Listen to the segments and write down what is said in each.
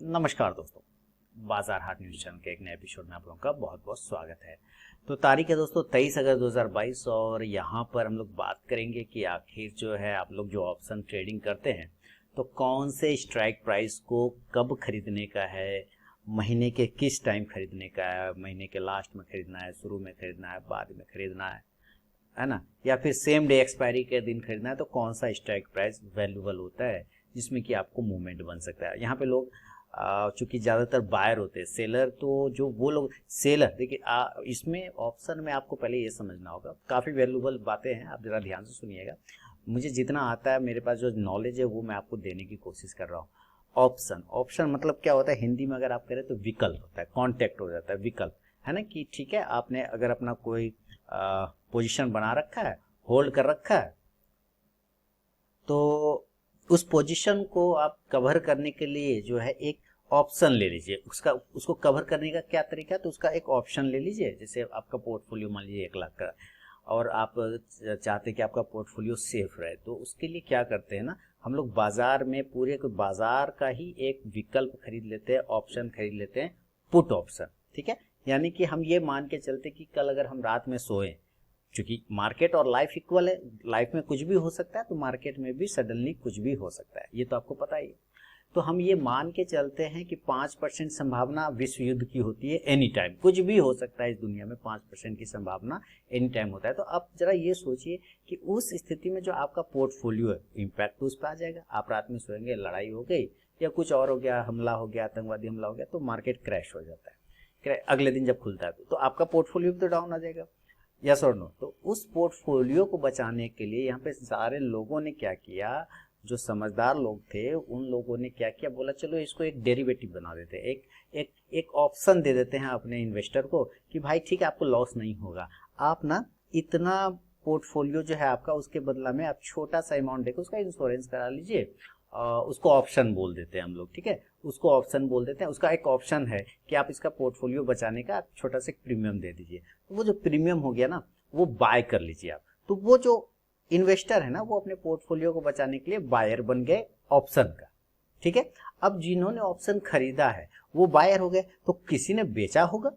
नमस्कार दोस्तों, बाजार हाट न्यूज चैनल के एक नए एपिसोड में आप लोगों का बहुत बहुत स्वागत है। तो तारीख है दोस्तों 23 अगस्त 2022 और यहाँ पर हम लोग बात करेंगे कि आखिर जो है आप लोग जो ऑप्शन ट्रेडिंग करते हैं तो कौन से स्ट्राइक प्राइस को कब खरीदने का है, महीने के किस टाइम खरीदने का है, महीने के लास्ट में खरीदना है, शुरू में खरीदना है, बाद में खरीदना है ना, या फिर सेम डे एक्सपायरी के दिन खरीदना है, तो कौन सा स्ट्राइक प्राइस वैल्यूएबल होता है जिसमें कि आपको मूवमेंट बन सकता है। यहाँ पे लोग चूंकि ज़्यादातर बायर होते हैं, सेलर तो जो वो लोग सेलर देखिए इसमें ऑप्शन में आपको पहले ये समझना होगा, काफ़ी वैल्यूएबल बातें हैं, आप ज़रा ध्यान से सुनिएगा। मुझे जितना आता है, मेरे पास जो नॉलेज है वो मैं आपको देने की कोशिश कर रहा हूँ। ऑप्शन मतलब क्या होता है, हिंदी में अगर आप करें तो विकल्प होता है, कॉन्टेक्ट हो जाता है, विकल्प है ना, कि ठीक है आपने अगर अपना कोई पोजीशन बना रखा है, होल्ड कर रखा है, तो उस पोजीशन को आप कवर करने के लिए जो है एक ऑप्शन ले लीजिए। उसको कवर करने का क्या तरीका है, तो उसका एक ऑप्शन ले लीजिए। जैसे आपका पोर्टफोलियो मान लीजिए 1 लाख का और आप चाहते हैं कि आपका पोर्टफोलियो सेफ रहे, तो उसके लिए क्या करते हैं ना, हम लोग बाजार में पूरे बाजार का ही एक विकल्प खरीद लेते हैं, ऑप्शन खरीद लेते हैं, पुट ऑप्शन। ठीक है, यानी कि हम ये मान के चलते कि कल अगर हम रात में सोए, क्योंकि मार्केट और लाइफ इक्वल है, लाइफ में कुछ भी हो सकता है तो मार्केट में भी सडनली कुछ भी हो सकता है, ये तो आपको पता ही है। तो हम ये मान के चलते हैं कि 5% संभावना विश्व युद्ध की होती है, एनी टाइम कुछ भी हो सकता है इस दुनिया में, 5% की संभावना एनी टाइम होता है। तो आप जरा ये सोचिए कि उस स्थिति में जो आपका पोर्टफोलियो है, इम्पैक्ट तो उस पर आ जाएगा। आप रात में सोएंगे, लड़ाई हो गई या कुछ और हो गया, हमला हो गया, आतंकवादी हमला हो गया, तो मार्केट क्रैश हो जाता है, अगले दिन जब खुलता है तो आपका पोर्टफोलियो भी तो डाउन आ जाएगा, यस और नो। तो उस पोर्टफोलियो को बचाने के लिए यहाँ पे सारे लोगों ने क्या किया, जो समझदार लोग थे उन लोगों ने क्या किया, बोला चलो इसको एक डेरिवेटिव बना देते हैं, एक ऑप्शन दे देते हैं अपने इन्वेस्टर को कि भाई ठीक है आपको लॉस नहीं होगा, आप ना इतना पोर्टफोलियो जो है आपका, उसके बदला में आप छोटा सा अमाउंट देकर उसका इंश्योरेंस करा लीजिए। उसको ऑप्शन बोल देते हैं हम लोग, ठीक है, उसको ऑप्शन बोल देते हैं। उसका एक ऑप्शन है कि आप इसका पोर्टफोलियो बचाने का छोटा सा प्रीमियम दे दीजिए, तो वो जो प्रीमियम हो गया ना वो बाय कर लीजिए आप। तो वो जो इन्वेस्टर है ना वो अपने पोर्टफोलियो को बचाने के लिए बायर बन गए ऑप्शन का। ठीक है, अब जिन्होंने ऑप्शन खरीदा है वो बायर हो गए, तो किसी ने बेचा होगा,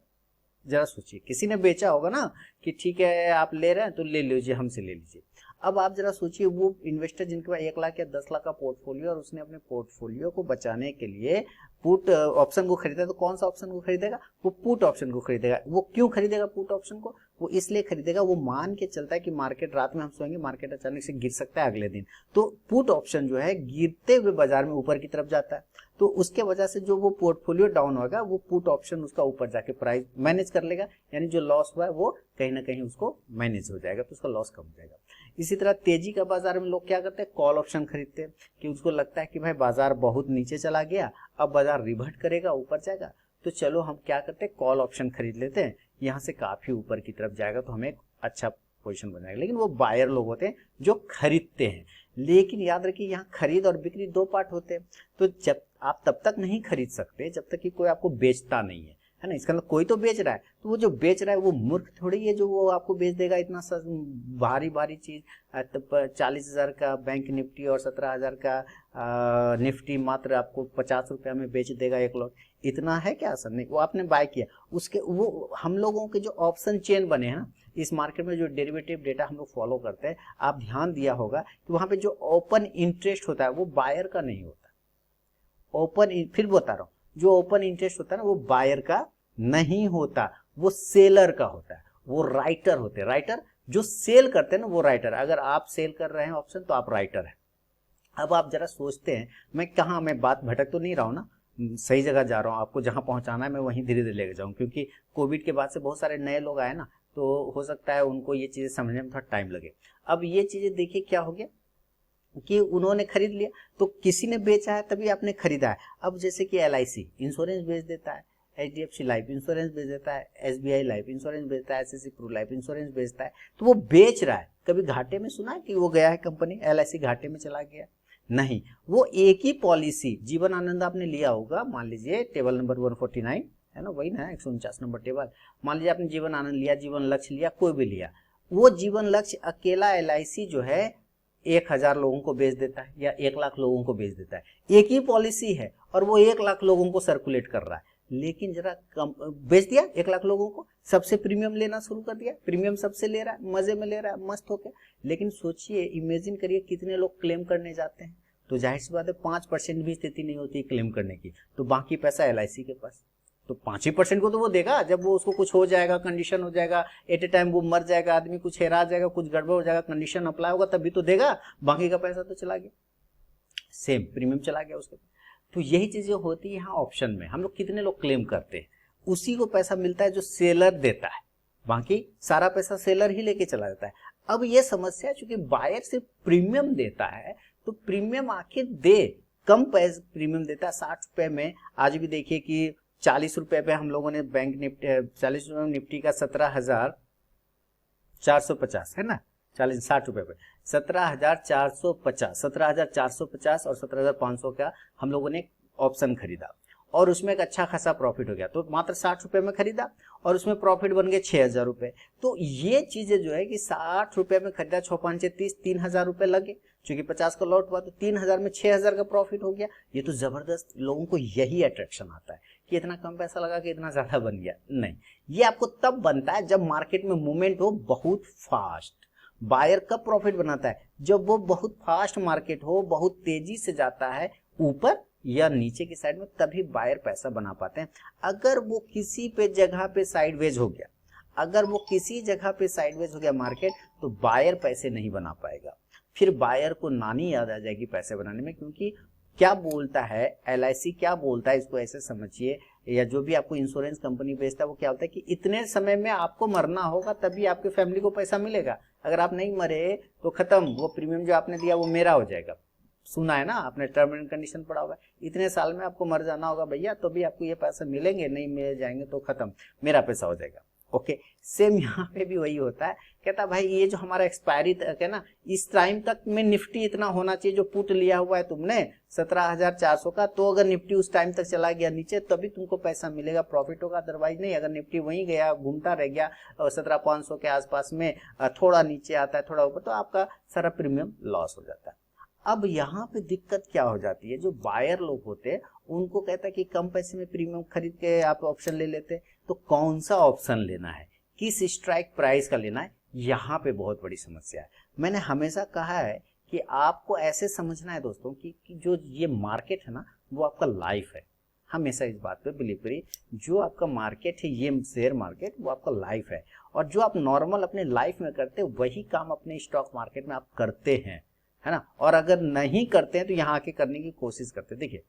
जरा सोचिए, किसी ने बेचा होगा ना कि ठीक है आप ले रहे हैं तो ले लीजिए, हमसे ले लीजिए। अब आप जरा सोचिए, वो इन्वेस्टर जिनके पास 1 लाख या 10 लाख का पोर्टफोलियो और उसने अपने पोर्टफोलियो को बचाने के लिए पुट ऑप्शन को खरीदा, तो कौन सा ऑप्शन को खरीदेगा, वो पुट ऑप्शन को खरीदेगा। वो क्यों खरीदेगा पुट ऑप्शन को, वो इसलिए खरीदेगा, वो मान के चलता है कि मार्केट, रात में हम सोएंगे, मार्केट अचानक से गिर सकता है अगले दिन, तो पुट ऑप्शन जो है गिरते हुए बाजार में ऊपर की तरफ जाता है, तो उसके वजह से जो वो पोर्टफोलियो डाउन होगा, वो पुट ऑप्शन उसका ऊपर जाके प्राइस मैनेज कर लेगा, यानी जो लॉस हुआ है वो कहीं ना कहीं उसको मैनेज हो जाएगा, तो उसका लॉस कम हो जाएगा। इसी तरह तेजी का बाजार में लोग क्या करते हैं, कॉल ऑप्शन खरीदते हैं, कि उसको लगता है कि भाई बाजार बहुत नीचे चला गया, अब बाजार रिवर्ट करेगा, ऊपर जाएगा, तो चलो हम क्या करते हैं, कॉल ऑप्शन खरीद लेते हैं, यहाँ से काफी ऊपर की तरफ जाएगा तो हमें अच्छा पोजीशन बन जाएगा। लेकिन वो बायर लोग होते हैं जो खरीदते हैं। लेकिन याद रखिए, यहाँ खरीद और बिक्री 2 पार्ट होते हैं, तो जब आप तब तक नहीं खरीद सकते जब तक कि कोई आपको बेचता नहीं है ना। इसका मतलब कोई तो बेच रहा है, तो वो जो बेच रहा है वो मूर्ख थोड़ी है जो वो आपको बेच देगा इतना भारी भारी चीज। 40,000 का बैंक निफ्टी और 17,000 का निफ्टी मात्र आपको 50 रुपया में बेच देगा एक लॉट, इतना है क्या असर, नहीं, वो आपने बाय किया। उसके वो हम लोगों के जो ऑप्शन चेन बने हैं ना इस मार्केट में, जो डेरिवेटिव डेटा हम लोग फॉलो करते हैं, आप ध्यान दिया होगा कि वहां पे जो ओपन इंटरेस्ट होता है वो बायर का नहीं होता। फिर बता रहा हूं, जो ओपन इंटरेस्ट होता है ना वो बायर का नहीं होता, वो सेलर का होता है, वो राइटर होते हैं। राइटर जो सेल करते हैं ना वो राइटर। अगर आप सेल कर रहे हैं ऑप्शन तो आप राइटर हैं। अब आप जरा सोचते हैं, मैं बात भटक तो नहीं रहा हूं ना, सही जगह जा रहा हूं, आपको जहां पहुंचाना है मैं वहीं धीरे धीरे लेके जाऊं, क्योंकि कोविड के बाद से बहुत सारे नए लोग आए ना, तो हो सकता है उनको ये चीजें समझने में थोड़ा टाइम लगे। अब ये चीजें देखिए क्या हो गया कि उन्होंने खरीद लिया, तो किसी ने बेचा है तभी आपने खरीदा है। अब जैसे कि LIC इंश्योरेंस बेच देता है, HDFC लाइफ इंश्योरेंस बेच देता है, SBI लाइफ इंश्योरेंस बेचता है, SSC प्रो लाइफ इंश्योरेंस बेचता है, तो वो बेच रहा है। कभी घाटे में सुना है कि वो गया है कंपनी LIC घाटे में चला गया, नहीं, वो एक ही पॉलिसी जीवन आनंद आपने लिया होगा, मान लीजिए टेबल नंबर 149 है ना, वही ना 149 नंबर टेबल, मान लीजिए आपने जीवन आनंद लिया, जीवन लक्ष्य लिया, कोई भी लिया, वो जीवन लक्ष्य अकेला LIC जो है 1,000 लोगों को बेच देता है या 1 लाख लोगों को बेच देता है, एक ही पॉलिसी है और वो 1 लाख लोगों को सर्कुलेट कर रहा है, लेकिन जरा कम बेच दिया 1 लाख लोगों को, सबसे प्रीमियम लेना शुरू कर दिया, प्रीमियम सबसे ले रहा है, मजे में ले रहा है, मस्त होके। लेकिन सोचिए, इमेजिन करिए कितने लोग क्लेम करने जाते हैं, तो जाहिर सी बात है 5% भी स्थिति नहीं होती क्लेम करने की, तो बाकी पैसा LIC के पास। तो 5% को तो वो देगा, जब वो उसको कुछ हो जाएगा, कंडीशन हो जाएगा, एट ए टाइम वो मर जाएगा, आदमी कुछ हेरा जाएगा, कुछ गड़बड़ हो जाएगा, कंडीशन अप्लाई होगा, तभी तो देगा, बाकी का पैसा तो चला गया, सेम प्रीमियम चला गया उसके। तो यही चीजें होती है यहाँ ऑप्शन में। हम लोग कितने लोग क्लेम करते हैं, उसी को पैसा मिलता है जो सेलर देता है, बाकी सारा पैसा सेलर ही लेके चला जाता है। अब ये समस्या है, चूंकि बायर सिर्फ प्रीमियम देता है, तो प्रीमियम आखिर दे, कम पैसे प्रीमियम देता है, 60 रुपए में। आज भी देखिए कि 40 रुपए पे हम लोगों ने बैंक निफ्टी 40 रुपए निफ्टी का 17,450 है ना, 60 रुपए पे 17,450 और 17,500 का हम लोगों ने ऑप्शन खरीदा, और उसमें एक अच्छा खासा प्रॉफिट हो गया। तो मात्र 60 रुपए में खरीदा और उसमें प्रॉफिट बन गए 6,000 रुपए। तो ये चीजें जो है कि 60 रुपए में खरीदा, 6 5 30, 3,000 रुपए लगे, क्योंकि 50 का लॉट हुआ, तो 3,000 में 6,000 का प्रॉफिट हो गया। ये तो जबरदस्त, लोगों को यही अट्रैक्शन आता है कि इतना कम पैसा लगा कि इतना ज्यादा बन गया। नहीं, ये आपको तब बनता है जब मार्केट में मूवमेंट हो बहुत फास्ट। बायर कब प्रॉफिट बनाता है, जब वो बहुत फास्ट मार्केट हो, बहुत तेजी से जाता है ऊपर या नीचे की साइड में, तभी बायर पैसा बना पाते हैं। अगर वो किसी पे जगह पे साइडवेज हो गया, अगर वो किसी जगह पे साइडवेज हो गया मार्केट, तो बायर पैसे नहीं बना पाएगा। फिर बायर को नानी याद आ जाएगी पैसे बनाने में, क्योंकि क्या बोलता है LIC, क्या बोलता है, इसको ऐसे समझिए, या जो भी आपको इंश्योरेंस कंपनी बेचता है वो क्या होता है कि इतने समय में आपको मरना होगा, तभी आपके फैमिली को पैसा मिलेगा। अगर आप नहीं मरे तो खत्म, वो प्रीमियम जो आपने दिया वो मेरा हो जाएगा। सुना है ना आपने, टर्म एंड कंडीशन पढ़ा होगा, इतने साल में आपको मर जाना होगा भैया, तो भी आपको ये पैसे मिलेंगे, नहीं मिल जाएंगे तो खत्म, मेरा पैसा हो जाएगा। ओके, सेम यहाँ पे भी वही होता है। कहता भाई ये जो हमारा एक्सपायरी तक है ना, इस टाइम तक में निफ्टी इतना होना चाहिए, जो पुट लिया हुआ है तुमने 17,400 का, तो अगर निफ्टी उस टाइम तक चला गया नीचे, तभी तुमको पैसा मिलेगा, प्रॉफिट होगा, अदरवाइज नहीं। अगर निफ्टी वहीं गया, घूमता रह गया 17,500 के आसपास में, थोड़ा नीचे आता है, थोड़ा ऊपर, तो आपका सारा प्रीमियम लॉस हो जाता है। अब यहाँ पे दिक्कत क्या हो जाती है, जो बायर लोग होते हैं उनको कहता है कि कम पैसे में प्रीमियम खरीद के आप ऑप्शन ले लेते हैं, तो कौन सा ऑप्शन लेना है, किस स्ट्राइक प्राइस का लेना है, यहाँ पे बहुत बड़ी समस्या है। मैंने हमेशा कहा है कि आपको ऐसे समझना है दोस्तों कि जो ये मार्केट है ना, वो आपका लाइफ है। हमेशा इस बात पे बिलीव करिए, जो आपका मार्केट है, ये शेयर मार्केट, वो आपका लाइफ है, और जो आप नॉर्मल अपने लाइफ में करते हैं वही काम अपने स्टॉक मार्केट में आप करते हैं, है ना। और अगर नहीं करते हैं तो यहाँ आके करने की कोशिश करते हैं। देखिए,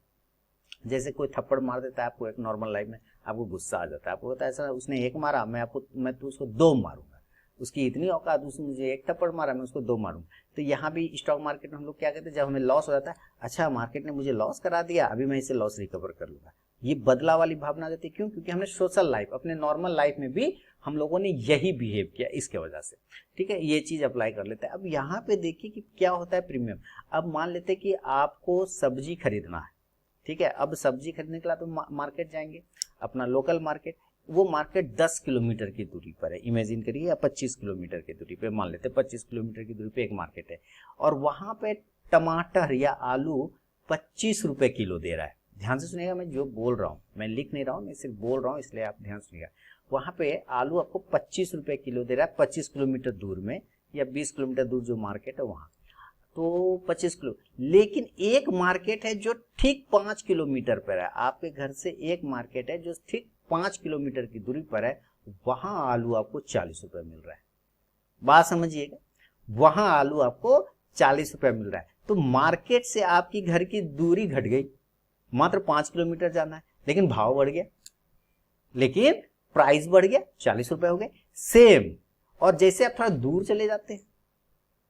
जैसे कोई थप्पड़ मार देता है आपको एक नॉर्मल लाइफ में, आपको गुस्सा आ जाता है, आपको होता है ऐसा, उसने एक मारा, मैं तो उसको 2 मारूंगा, उसकी इतनी औकात, उसने मुझे एक थप्पड़ मारा, मैं उसको 2 मारूंगा। तो यहाँ भी स्टॉक मार्केट में हम लोग क्या कहते हैं, जब हमें लॉस हो जाता है, अच्छा मार्केट ने मुझे लॉस करा दिया, अभी मैं इसे लॉस रिकवर कर लूंगा, ये बदला वाली भावना आ जाती है। क्यों? क्योंकि हमने सोशल लाइफ, अपने नॉर्मल लाइफ में भी हम लोगों ने यही बिहेव किया, इसके वजह से। ठीक है, ये चीज अप्लाई कर लेते हैं। अब यहाँ पे देखिए कि क्या होता है प्रीमियम। अब मान लेते हैं कि आपको सब्जी खरीदना है, ठीक है। अब सब्जी खरीदने के लिए तो मार्केट जाएंगे, अपना लोकल मार्केट। वो मार्केट 10 किलोमीटर की दूरी पर है, इमेजिन करिए, या 25 किलोमीटर की दूरी पे, मान लेते हैं 25 किलोमीटर की दूरी पे एक मार्केट है, और वहां पे टमाटर या आलू 25 रुपए किलो दे रहा है। ध्यान से सुनिएगा, मैं जो बोल रहा हूँ, मैं लिख नहीं रहा हूँ, मैं सिर्फ बोल रहा हूँ, इसलिए आप ध्यान सुनिएगा। वहां पे आलू आपको 25 रुपए किलो दे रहा है, 25 किलोमीटर दूर में, या 20 किलोमीटर दूर जो मार्केट है वहां, तो 25 किलो। लेकिन एक मार्केट है जो ठीक 5 किलोमीटर पर है, आपके घर से एक मार्केट है जो ठीक 5 किलोमीटर की दूरी पर है, वहां आलू आपको 40 रुपए मिल रहा है। बात समझिएगा, वहां आलू आपको 40 रुपए मिल रहा है। तो मार्केट से आपकी घर की दूरी घट गई, मात्र 5 किलोमीटर जाना है, लेकिन भाव बढ़ गया, लेकिन प्राइस बढ़ गया, 40 रुपए हो गए, सेम। और जैसे आप थोड़ा दूर चले जाते हैं,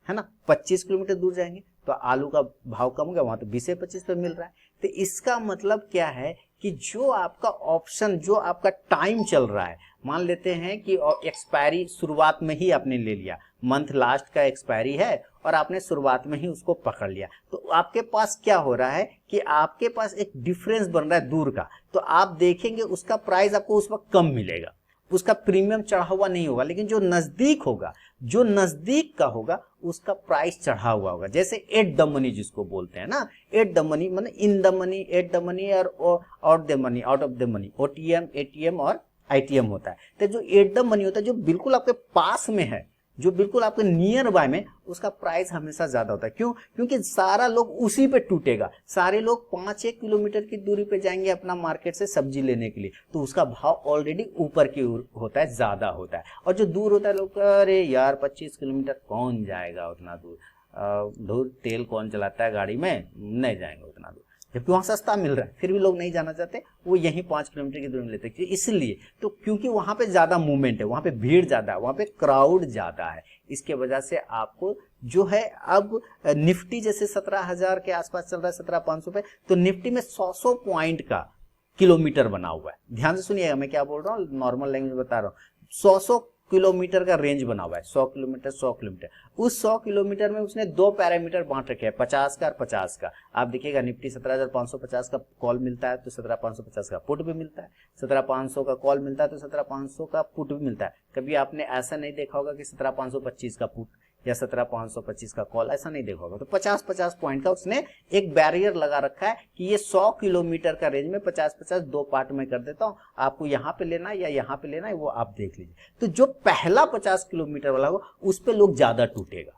है ना, 25 किलोमीटर दूर जाएंगे तो आलू का भाव कम हो गया, वहां तो 20 से 25 पे मिल रहा है। तो इसका मतलब क्या है कि जो आपका ऑप्शन, जो आपका टाइम चल रहा है, मान लेते हैं कि एक्सपायरी शुरुआत में ही आपने ले लिया, मंथ लास्ट का एक्सपायरी है और आपने शुरुआत में ही उसको पकड़ लिया, तो आपके पास क्या हो रहा है कि आपके पास एक डिफरेंस बन रहा है दूर का। तो आप देखेंगे उसका प्राइस आपको उस वक्त कम मिलेगा, उसका प्रीमियम चढ़ा हुआ नहीं होगा, लेकिन जो नजदीक होगा जो नजदीक का होगा उसका प्राइस चढ़ा हुआ होगा। जैसे एट द मनी जिसको बोलते हैं ना, एट द मनी मतलब in the money, at the money और out the money, out of the money, OTM, ATM और आईटीएम होता है। तो जो एट द मनी होता है जो बिल्कुल आपके पास में है, जो बिल्कुल आपके नियर बाय में, उसका प्राइस हमेशा ज्यादा होता है। क्यों? क्योंकि सारा लोग उसी पे टूटेगा, सारे लोग 5-1 किलोमीटर की दूरी पे जाएंगे अपना मार्केट से सब्जी लेने के लिए, तो उसका भाव ऑलरेडी ऊपर की ओर होता है, ज्यादा होता है। और जो दूर होता है लोग, अरे यार 25 किलोमीटर कौन जाएगा उतना दूर, तेल कौन चलाता है गाड़ी में, नहीं जाएंगे उतना दूर, जबकि वहां सस्ता मिल रहा है फिर भी लोग नहीं जाना चाहते, वो यहीं 5 किलोमीटर की दूरी में लेते हैं। इसलिए तो क्योंकि वहां पे ज्यादा मूवमेंट है, वहां पे भीड़ ज्यादा है, वहां पे क्राउड ज्यादा है, इसके वजह से आपको जो है अब निफ्टी जैसे 17,000 के आसपास चल रहा है, 17,500 पे, तो निफ्टी में 100 पॉइंट का किलोमीटर बना हुआ है। ध्यान से सुनिएगा मैं क्या बोल रहा हूँ, नॉर्मल लैंग्वेज में बता रहा हूँ। 100 किलोमीटर का रेंज बना हुआ है, 100 किलोमीटर 100 किलोमीटर। उस 100 किलोमीटर में उसने 2 पैरामीटर बांट रखे हैं, 50 का और 50 का। आप देखिएगा निफ्टी 17,550 का कॉल मिलता है तो 17,550 का पुट भी मिलता है, 17,500 का कॉल मिलता है तो 17,500 का पुट भी मिलता है। कभी आपने ऐसा नहीं देखा होगा कि 17,525 का पुट या 17,525 का कॉल, ऐसा नहीं देखा होगा। तो 50-50 पॉइंट का उसने एक बैरियर लगा रखा है कि ये 100 किलोमीटर का रेंज में 50-50 दो पार्ट में कर देता हूं, आपको यहाँ पे लेना है या यहाँ पे लेना है वो आप देख लीजिए। तो जो पहला 50 किलोमीटर वाला होगा उस पे लोग ज्यादा टूटेगा।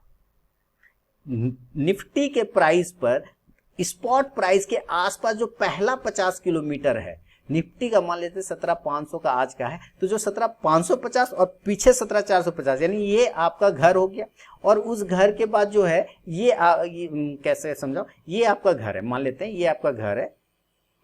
निफ्टी के प्राइस पर स्पॉट प्राइस के आसपास जो पहला 50 किलोमीटर है, निफ्टी का मान लेते 17,500 का आज का है, तो जो 17,550 और पीछे 17,450 यानी ये आपका घर हो गया। और उस घर के बाद जो है ये कैसे समझाओ, ये आपका घर है, मान लेते हैं ये आपका घर है,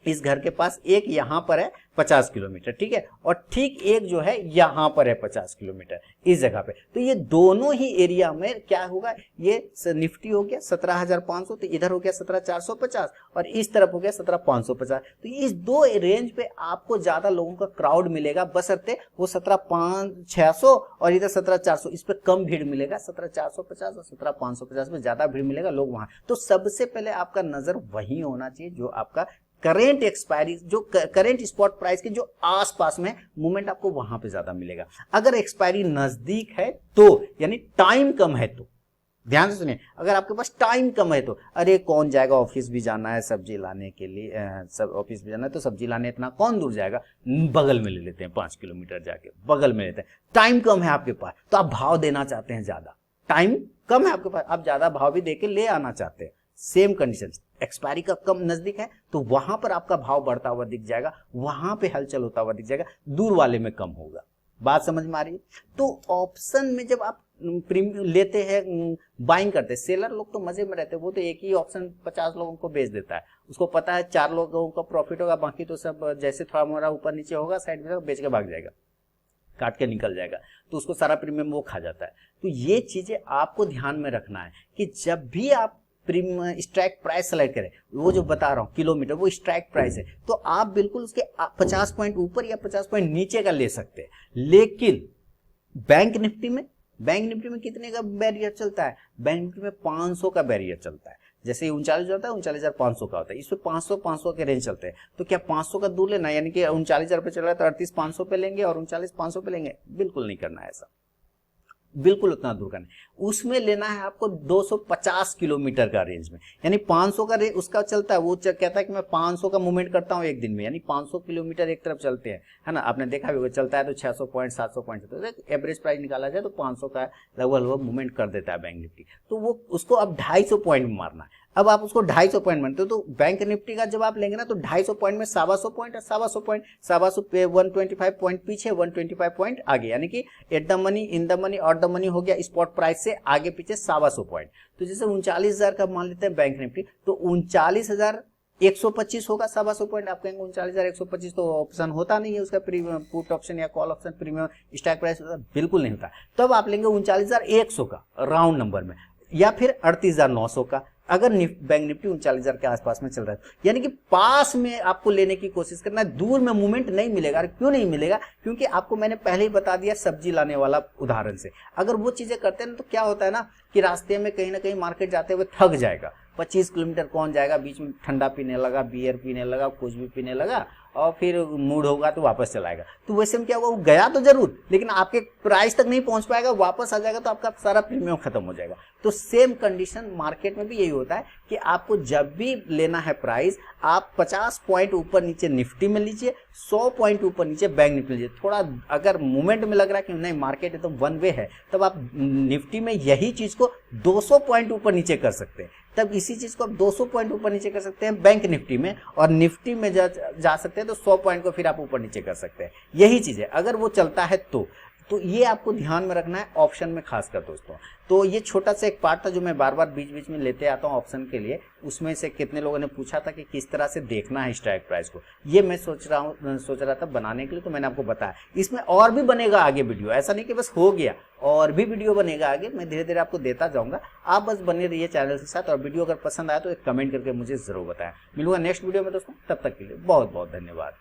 इस घर के पास एक यहां पर है 50 किलोमीटर, ठीक है, और ठीक एक जो है यहां पर है 50 किलोमीटर इस जगह पे। तो ये दोनों ही एरिया में क्या होगा, ये निफ्टी हो गया 17,500, तो इधर हो गया 17,450 और इस तरफ हो गया 17,550। तो इस दो रेंज पे आपको ज्यादा लोगों का क्राउड मिलेगा, बशर्ते वो 17,600 और इधर 17,400, इस पे कम भीड़ मिलेगा। 17,450 और 17,550 में ज्यादा भीड़ मिलेगा, लोग वहां। तो सबसे पहले आपका नजर वही होना चाहिए जो आपका करेंट एक्सपायरी, जो करेंट स्पॉट प्राइस के जो आसपास में मूवमेंट, आपको वहां पे ज्यादा मिलेगा। अगर एक्सपायरी नजदीक है तो, यानी टाइम कम है तो, ध्यान से सुनिए, अगर आपके पास टाइम कम है तो, अरे कौन जाएगा, ऑफिस भी जाना है सब्जी लाने के लिए, सब ऑफिस भी जाना है तो सब्जी लाने इतना कौन दूर जाएगा, बगल में ले लेते हैं 5 किलोमीटर जाके बगल में लेते हैं। टाइम कम है आपके पास तो आप भाव देना चाहते हैं ज्यादा, टाइम कम है आपके पास, आप ज्यादा भाव भी देके ले आना चाहते हैं। सेम कंडीशन, एक्सपायरी का कम नजदीक है तो वहां पर आपका भाव बढ़ता हुआ दिख जाएगा, वहां पे हलचल होता हुआ दिख जाएगा, दूर वाले में कम होगा। बात समझ में आ रही है? तो ऑप्शन में जब आप प्रीमियम लेते हैं, बाइंग करते हैं, सेलर लोग तो मजे में रहते हैं, वो तो एक ही ऑप्शन 50 लोगों को बेच देता है, उसको पता है 4 लोगों का प्रॉफिट होगा, बाकी तो सब जैसे थोड़ा मोड़ा ऊपर नीचे होगा साइड में बेच के भाग जाएगा, काट के निकल जाएगा, तो उसको सारा प्रीमियम वो खा जाता है। तो ये चीजें आपको ध्यान में रखना है कि जब भी आप प्रीमियम स्ट्राइक प्राइस सेलेक्ट करें, वो जो बता रहा हूं किलोमीटर, वो स्ट्राइक प्राइस है, तो आप बिल्कुल उसके 50 पॉइंट ऊपर या 50 पॉइंट नीचे का ले सकते हैं। लेकिन बैंक निफ्टी में कितने का बैरियर चलता है? बैंक निफ्टी में 500 का बैरियर चलता है। जैसे 39 होता है, 39,500 का होता है, इसमें 500 के रेंज चलते हैं। तो क्या 500 का दूर लेना, यानी कि 39,000 पे चल रहा है तो 38,500 पे लेंगे और 39,500 पे लेंगे? बिल्कुल नहीं करना है ऐसा, बिल्कुल उतना दूर का नहीं। उसमें लेना है आपको 250 किलोमीटर का रेंज में, यानी 500 का रेंज उसका चलता है, वो कहता है कि मैं 500 का मूवमेंट करता हूं एक दिन में, यानी 500 किलोमीटर एक तरफ चलते हैं, है ना, आपने देखा भी चलता है तो 600 पॉइंट 700 पॉइंट चलता है, एवरेज प्राइस निकाला जाए तो 500 का लगभग मूवमेंट कर देता है बैंक निफ्टी। तो वो उसको अब 250 पॉइंट में मारना है। अब आप उसको 250 पॉइंट मानते हो तो बैंक निफ्टी का जब आप लेंगे ना तो 250 पॉइंट में 125 पॉइंट और 125 पॉइंट, 125 पे 125 पॉइंट पीछे, 125 पॉइंट आगे, यानी कि eight the money, in the money, out the money हो गया स्पॉट प्राइस से आगे पीछे 125 पॉइंट। तो जैसे 39,000 का मान लेते हैं बैंक निफ्टी, तो 39,125 होगा 125 पॉइंट। आप कहेंगे 39,125 तो ऑप्शन होता नहीं है उसका, प्रीमियम पुट ऑप्शन या call option premium strike price बिल्कुल नहीं होता। तब आप लेंगे 39,100 का राउंड नंबर में, या फिर 38,900 का, अगर बैंक निफ्टी 39,000 के आसपास में चल रहा है, यानी कि पास में आपको लेने की कोशिश करना है, दूर में मूवमेंट नहीं मिलेगा। क्यों नहीं मिलेगा? क्योंकि आपको मैंने पहले ही बता दिया सब्जी लाने वाला उदाहरण से, अगर वो चीजें करते हैं तो क्या होता है ना कि रास्ते में कहीं ना कहीं मार्केट जाते हुए थक जाएगा, 25 किलोमीटर कौन जाएगा, बीच में ठंडा पीने लगा, बियर पीने लगा, कुछ भी पीने लगा और फिर मूड होगा तो वापस चलाएगा। तो वैसे में क्या होगा, वो गया तो जरूर लेकिन आपके प्राइस तक नहीं पहुंच पाएगा, वापस आ जाएगा तो आपका सारा प्रीमियम खत्म हो जाएगा। तो सेम कंडीशन मार्केट में भी यही होता है कि आपको जब भी लेना है प्राइस, आप 50 पॉइंट ऊपर नीचे निफ्टी में लीजिए, 100 पॉइंट ऊपर नीचे बैंक निफ्टी लीजिए। थोड़ा अगर मूवमेंट में लग रहा है कि नहीं मार्केट एकदम वन वे है, तब आप निफ्टी में यही चीज को 200 पॉइंट ऊपर नीचे कर सकते हैं। तब इसी चीज को आप 200 पॉइंट ऊपर नीचे कर सकते हैं बैंक निफ्टी में, और निफ्टी में जा सकते हैं तो 100 पॉइंट को फिर आप ऊपर नीचे कर सकते हैं। यही चीज है अगर वो चलता है तो ये आपको ध्यान में रखना है ऑप्शन में खासकर दोस्तों। तो ये छोटा सा एक पार्ट था जो मैं बार बार बीच बीच में लेते आता हूँ ऑप्शन के लिए। उसमें से कितने लोगों ने पूछा था कि किस तरह से देखना है स्ट्राइक प्राइस को, ये मैं सोच रहा था बनाने के लिए, तो मैंने आपको बताया। इसमें और भी बनेगा आगे वीडियो, ऐसा नहीं कि बस हो गया, और भी वीडियो बनेगा आगे, मैं धीरे धीरे आपको देता जाऊंगा। आप बस बने रहिए चैनल के साथ, और वीडियो अगर पसंद आया तो एक कमेंट करके मुझे जरूर बताएं। मिलूंगा नेक्स्ट वीडियो में दोस्तों, तब तक के लिए बहुत बहुत धन्यवाद।